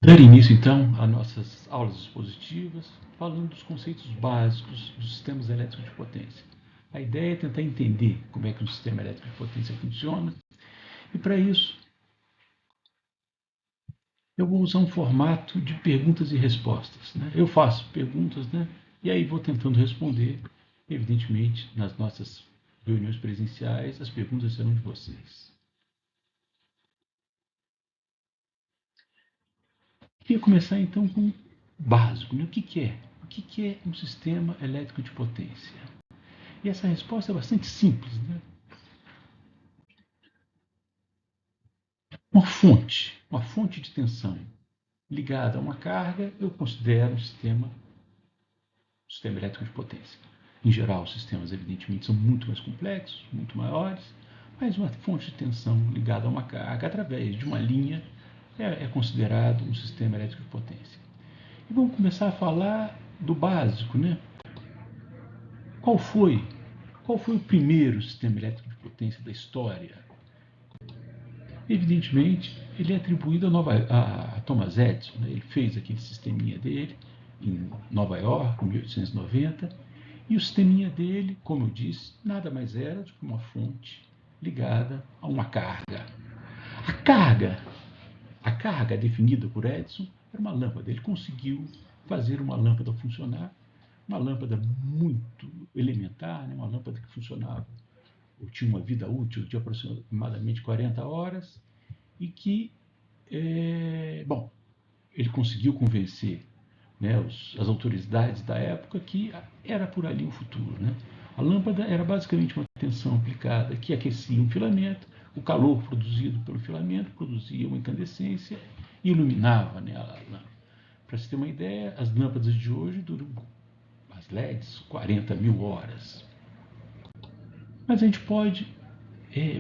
Dar início, então, às nossas aulas expositivas, falando dos conceitos básicos dos sistemas elétricos de potência. A ideia é tentar entender como é que um sistema elétrico de potência funciona, e para isso eu vou usar um formato de perguntas e respostas. Eu faço perguntas, e aí vou tentando responder. Evidentemente, nas nossas reuniões presenciais, as perguntas serão de vocês. Queria começar então com o básico. O que é? O que é um sistema elétrico de potência? E essa resposta é bastante simples. Uma fonte de tensão ligada a uma carga, eu considero um sistema elétrico de potência. Em geral, os sistemas, evidentemente, são muito mais complexos, muito maiores, mas uma fonte de tensão ligada a uma carga através de uma linha é considerado um sistema elétrico de potência. E vamos começar a falar do básico, Qual foi, qual foi o primeiro sistema elétrico de potência da história? Evidentemente, ele é atribuído a Thomas Edison. Ele fez aquele sisteminha dele em Nova York, em 1890, e o sisteminha dele, como eu disse, nada mais era do que uma fonte ligada a uma carga. A carga, a carga definida por Edison era uma lâmpada. Ele conseguiu fazer uma lâmpada funcionar, uma lâmpada muito elementar, uma lâmpada que funcionava, ou tinha uma vida útil de aproximadamente 40 horas, e que, bom, ele conseguiu convencer as autoridades da época que era por ali o futuro. A lâmpada era basicamente uma tensão aplicada que aquecia um filamento, o calor produzido pelo filamento produzia uma incandescência e iluminava a lâmpada. Para se ter uma ideia, as lâmpadas de hoje duram, as LEDs, 40 mil horas. Mas a gente pode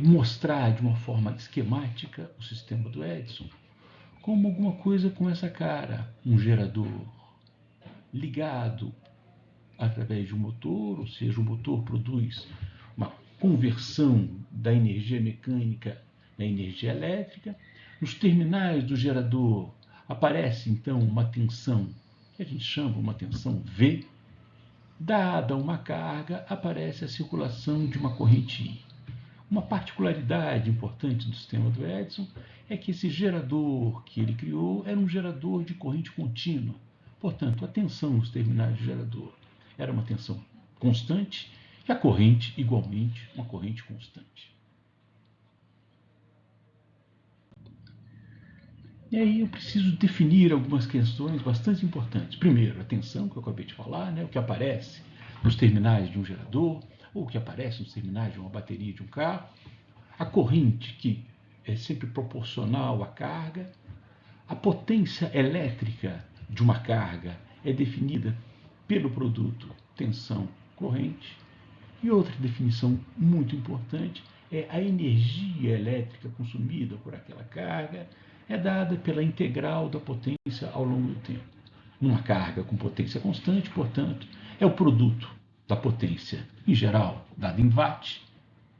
mostrar de uma forma esquemática o sistema do Edison como alguma coisa com essa cara, um gerador ligado através de um motor, ou seja, o motor produz uma conversão da energia mecânica na energia elétrica. Nos terminais do gerador aparece então uma tensão que a gente chama uma tensão V. Dada uma carga, aparece a circulação de uma corrente I. Uma particularidade importante do sistema do Edison é que esse gerador que ele criou era um gerador de corrente contínua. Portanto, a tensão nos terminais do gerador era uma tensão constante e a corrente, igualmente, uma corrente constante. E aí eu preciso definir algumas questões bastante importantes. Primeiro, a tensão, que eu acabei de falar, o que aparece nos terminais de um gerador, ou o que aparece nos terminais de uma bateria de um carro. A corrente, que é sempre proporcional à carga. A potência elétrica de uma carga é definida pelo produto tensão-corrente. E outra definição muito importante é a energia elétrica consumida por aquela carga é dada pela integral da potência ao longo do tempo. Uma carga com potência constante, portanto, é o produto da potência, em geral, dada em watt,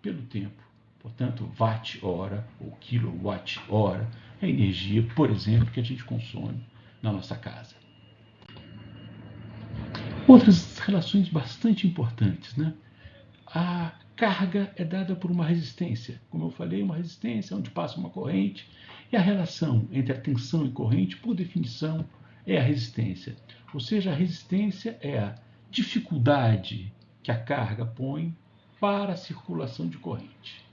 pelo tempo. Portanto, watt-hora ou quilowatt-hora é a energia, por exemplo, que a gente consome na nossa casa. Outras relações bastante importantes, A carga é dada por uma resistência. Como eu falei, uma resistência onde passa uma corrente, e a relação entre a tensão e corrente, por definição, é a resistência. Ou seja, a resistência é a dificuldade que a carga põe para a circulação de corrente.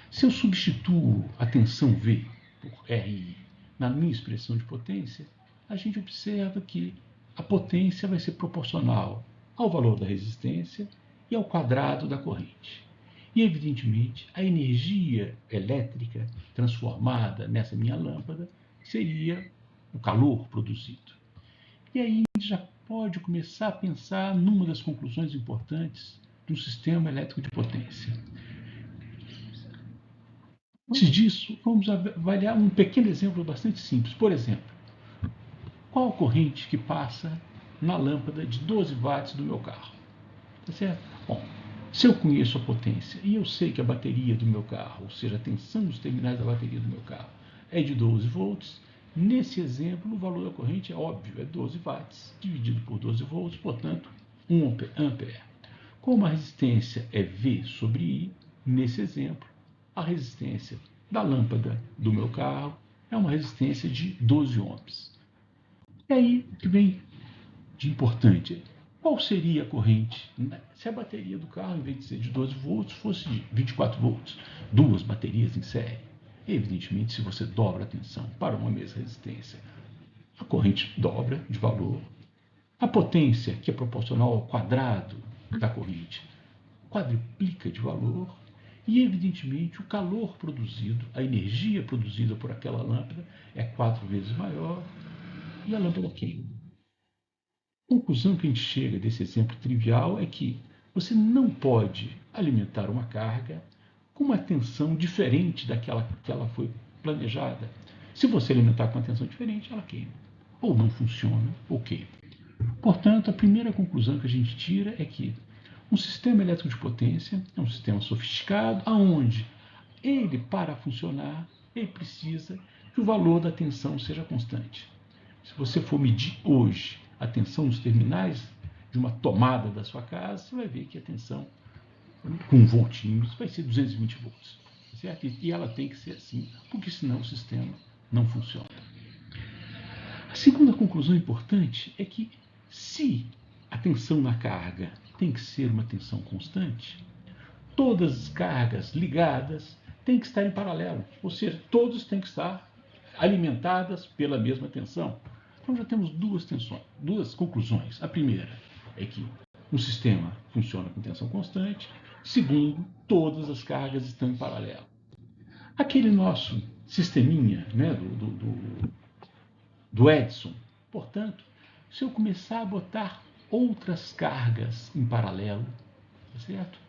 Se eu substituo a tensão V por RI na minha expressão de potência, a gente observa que a potência vai ser proporcional ao valor da resistência e ao quadrado da corrente. E, evidentemente, a energia elétrica transformada nessa minha lâmpada seria o calor produzido. E aí a gente já pode começar a pensar numa das conclusões importantes de um sistema elétrico de potência. Antes disso, vamos avaliar um pequeno exemplo bastante simples. Por exemplo, qual a corrente que passa na lâmpada de 12 watts do meu carro? Tá certo? Bom, se eu conheço a potência e eu sei que a bateria do meu carro, ou seja, a tensão dos terminais da bateria do meu carro é de 12 volts, Nesse exemplo, o valor da corrente é óbvio, é 12 watts, dividido por 12 volts, portanto, 1 ampere. Como a resistência é V sobre I, nesse exemplo, a resistência da lâmpada do meu carro é uma resistência de 12 ohms. E aí o que vem de importante? Qual seria a corrente se a bateria do carro, em vez de ser de 12 volts, fosse de 24 volts? Duas baterias em série. Evidentemente, se você dobra a tensão para uma mesma resistência, a corrente dobra de valor. A potência, que é proporcional ao quadrado da corrente, quadruplica de valor. E, evidentemente, o calor produzido, a energia produzida por aquela lâmpada é 4 vezes maior e a lâmpada queima. A conclusão que a gente chega desse exemplo trivial é que você não pode alimentar uma carga com uma tensão diferente daquela que ela foi planejada. Se você alimentar com uma tensão diferente, ela queima. Ou não funciona, ou queima. Portanto, a primeira conclusão que a gente tira é que um sistema elétrico de potência é um sistema sofisticado, aonde ele, para funcionar, ele precisa que o valor da tensão seja constante. Se você for medir hoje a tensão nos terminais de uma tomada da sua casa, você vai ver que a tensão com voltímetros vai ser 220 volts. Certo? E ela tem que ser assim, porque senão o sistema não funciona. A segunda conclusão importante é que se a tensão na carga tem que ser uma tensão constante, todas as cargas ligadas têm que estar em paralelo, ou seja, todas têm que estar alimentadas pela mesma tensão. Então já temos duas conclusões. A primeira é que um sistema funciona com tensão constante. Segundo, todas as cargas estão em paralelo. Aquele nosso sisteminha, né, do Edison, portanto, se eu começar a botar outras cargas em paralelo, tá certo?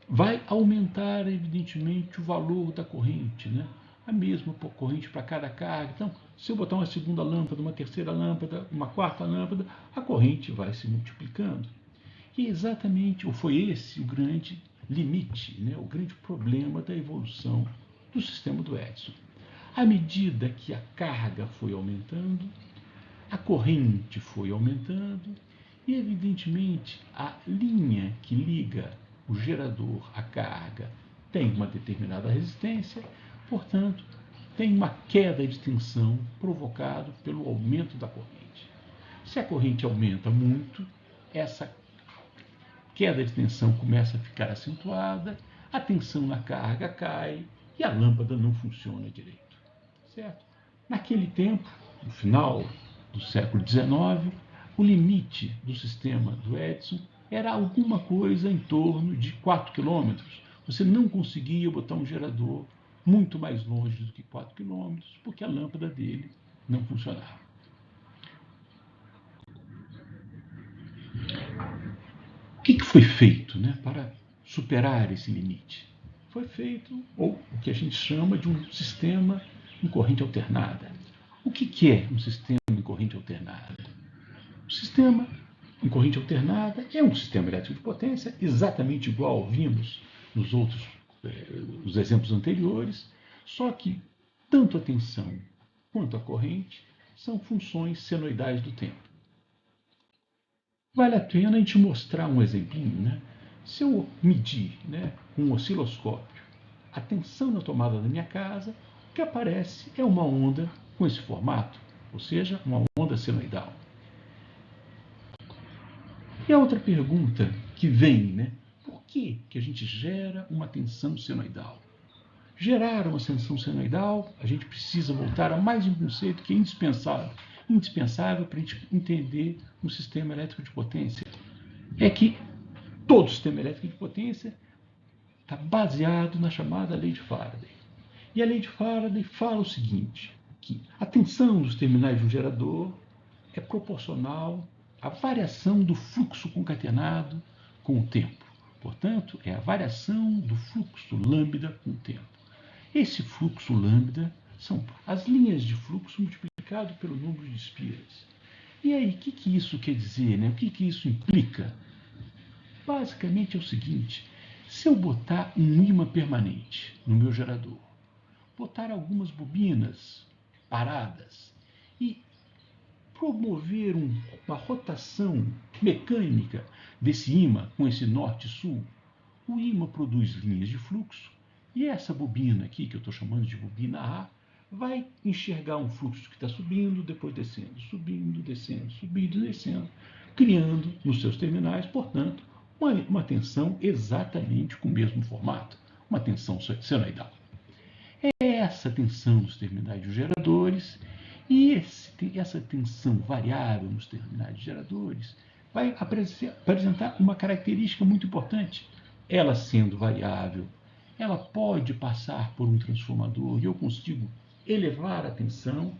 Vai aumentar, evidentemente, o valor da corrente, né? A mesma corrente para cada carga. Então, se eu botar uma segunda lâmpada, uma terceira lâmpada, uma quarta lâmpada, a corrente vai se multiplicando. E exatamente, ou foi esse o grande limite, né? O grande problema da evolução do sistema do Edison. À medida que a carga foi aumentando, a corrente foi aumentando e, evidentemente, a linha que liga o gerador à carga tem uma determinada resistência, portanto, tem uma queda de tensão provocada pelo aumento da corrente. Se a corrente aumenta muito, essa queda de tensão começa a ficar acentuada, a tensão na carga cai e a lâmpada não funciona direito. Certo? Naquele tempo, no final do século XIX, o limite do sistema do Edison era alguma coisa em torno de 4 quilômetros. Você não conseguia botar um gerador muito mais longe do que 4 quilômetros, porque a lâmpada dele não funcionava. O que foi feito, né, para superar esse limite? Foi feito o que a gente chama de um sistema em corrente alternada. O que é um sistema em corrente alternada? O sistema em corrente alternada é um sistema elétrico de potência exatamente igual ao vimos nos outros os exemplos anteriores, só que tanto a tensão quanto a corrente são funções senoidais do tempo. Vale a pena a gente mostrar um exemplinho, né? Se eu medir, né, com um osciloscópio a tensão na tomada da minha casa, o que aparece é uma onda com esse formato, ou seja, uma onda senoidal. E a outra pergunta que vem, né? Por que a gente gera uma tensão senoidal? Gerar uma tensão senoidal, a gente precisa voltar a mais um conceito que é indispensável para a gente entender um sistema elétrico de potência. É que todo sistema elétrico de potência está baseado na chamada lei de Faraday. E a lei de Faraday fala o seguinte, que a tensão dos terminais de um gerador é proporcional à variação do fluxo concatenado com o tempo. Portanto, é a variação do fluxo lambda com o tempo. Esse fluxo lambda são as linhas de fluxo multiplicado pelo número de espiras. E aí, o que isso quer dizer? Né? O que isso implica? Basicamente é o seguinte, se eu botar um ímã permanente no meu gerador, botar algumas bobinas paradas e promover uma rotação mecânica desse ímã com esse norte-sul. O ímã produz linhas de fluxo e essa bobina aqui, que eu estou chamando de bobina A, vai enxergar um fluxo que está subindo, depois descendo, subindo, descendo, subindo, descendo, criando nos seus terminais, portanto, uma tensão exatamente com o mesmo formato, uma tensão senoidal. É essa tensão nos terminais dos geradores e essa tensão variável nos terminais de geradores vai apresentar uma característica muito importante. Ela sendo variável, ela pode passar por um transformador e eu consigo elevar a tensão,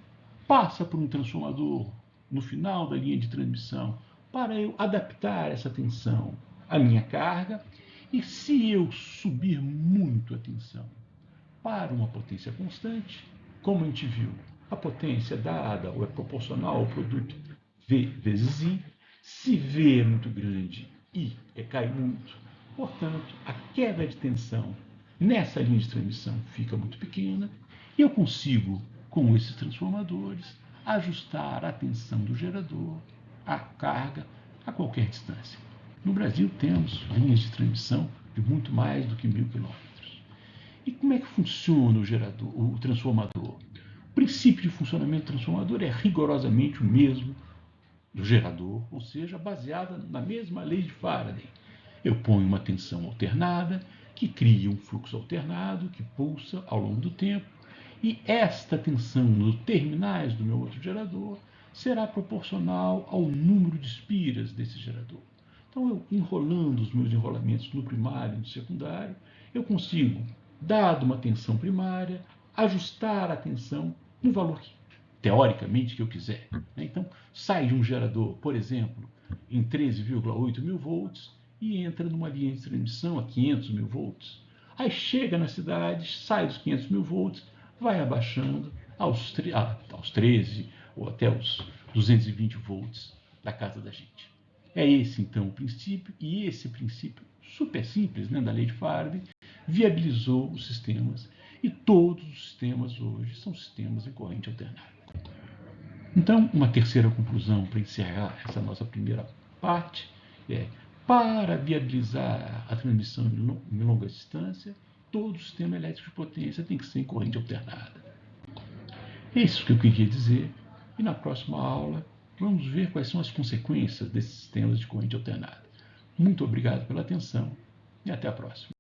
passa por um transformador no final da linha de transmissão para eu adaptar essa tensão à minha carga. E se eu subir muito a tensão para uma potência constante, como a gente viu, a potência dada ou é proporcional ao produto V vezes I. Se V é muito grande, I cai muito. Portanto, a queda de tensão nessa linha de transmissão fica muito pequena e eu consigo, com esses transformadores, ajustar a tensão do gerador, a carga, a qualquer distância. No Brasil temos linhas de transmissão de muito mais do que 1000 quilômetros. E como é que funciona o transformador? O princípio de funcionamento do transformador é rigorosamente o mesmo do gerador, ou seja, baseada na mesma lei de Faraday. Eu ponho uma tensão alternada, que cria um fluxo alternado, que pulsa ao longo do tempo, e esta tensão nos terminais do meu outro gerador será proporcional ao número de espiras desse gerador. Então, eu enrolando os meus enrolamentos no primário e no secundário, eu consigo, dado uma tensão primária, ajustar a tensão no valor que, teoricamente, que eu quiser. Então, sai de um gerador, por exemplo, em 13,8 mil volts e entra numa linha de transmissão a 500 mil volts. Aí chega na cidade, sai dos 500 mil volts, vai abaixando aos 13 ou até os 220 volts da casa da gente. É esse, então, o princípio, e esse princípio super simples, da lei de Faraday, viabilizou os sistemas, e todos os sistemas hoje são sistemas em corrente alternada. Então, uma terceira conclusão para encerrar essa nossa primeira parte é: para viabilizar a transmissão em longa distância, todo o sistema elétrico de potência tem que ser em corrente alternada. É isso que eu queria dizer, e na próxima aula vamos ver quais são as consequências desses sistemas de corrente alternada. Muito obrigado pela atenção e até a próxima.